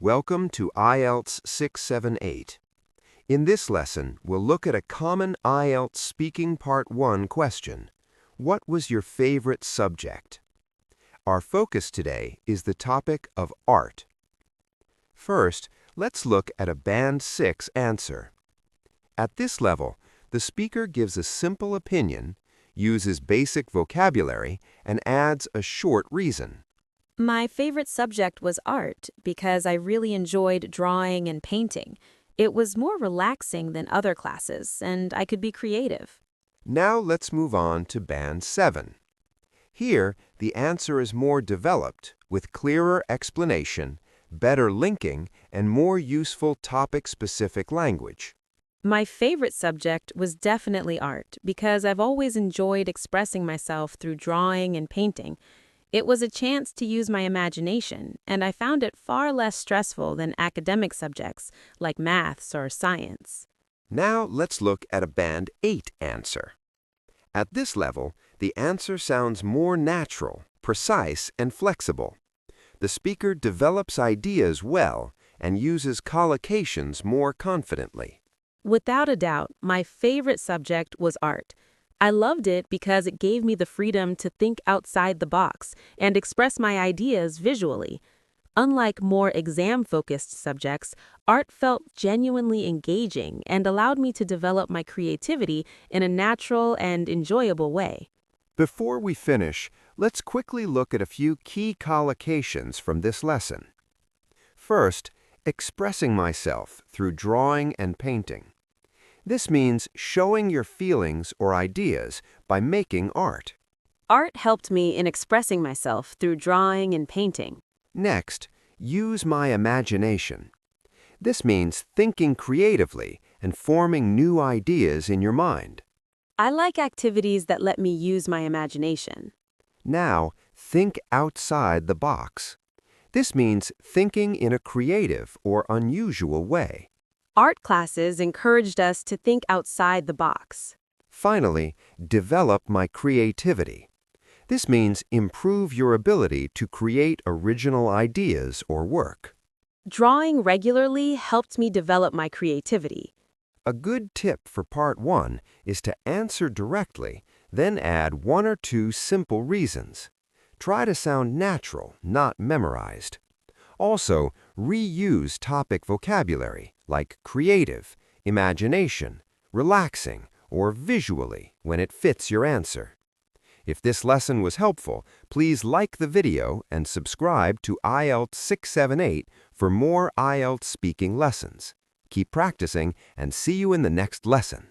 Welcome to IELTS 678. In this lesson, we'll look at a common IELTS Speaking Part 1 question. What was your favorite subject? Our focus today is the topic of art. First, let's look at a Band 6 answer. At this level, the speaker gives a simple opinion, uses basic vocabulary, and adds a short reason. My favorite subject was art because I really enjoyed drawing and painting. It was more relaxing than other classes, and I could be creative. Now let's move on to Band 7. Here, the answer is more developed, with clearer explanation, better linking, and more useful topic-specific language. My favorite subject was definitely art because I've always enjoyed expressing myself through drawing and painting. It was a chance to use my imagination, and I found it far less stressful than academic subjects like maths or science. Now let's look at a Band 8 answer. At this level, the answer sounds more natural, precise, and flexible. The speaker develops ideas well and uses collocations more confidently. Without a doubt, my favorite subject was art. I loved it because it gave me the freedom to think outside the box and express my ideas visually. Unlike more exam-focused subjects, art felt genuinely engaging and allowed me to develop my creativity in a natural and enjoyable way. Before we finish, let's quickly look at a few key collocations from this lesson. First, expressing myself through drawing and painting. This means showing your feelings or ideas by making art. Art helped me in expressing myself through drawing and painting. Next, use my imagination. This means thinking creatively and forming new ideas in your mind. I like activities that let me use my imagination. Now, think outside the box. This means thinking in a creative or unusual way. Art classes encouraged us to think outside the box. Finally, develop my creativity. This means improve your ability to create original ideas or work. Drawing regularly helped me develop my creativity. A good tip for Part 1 is to answer directly, then add one or two simple reasons. Try to sound natural, not memorized. Also, reuse topic vocabulary like creative, imagination, relaxing, or visually when it fits your answer. If this lesson was helpful, please like the video and subscribe to IELTS 678 for more IELTS speaking lessons. Keep practicing and see you in the next lesson.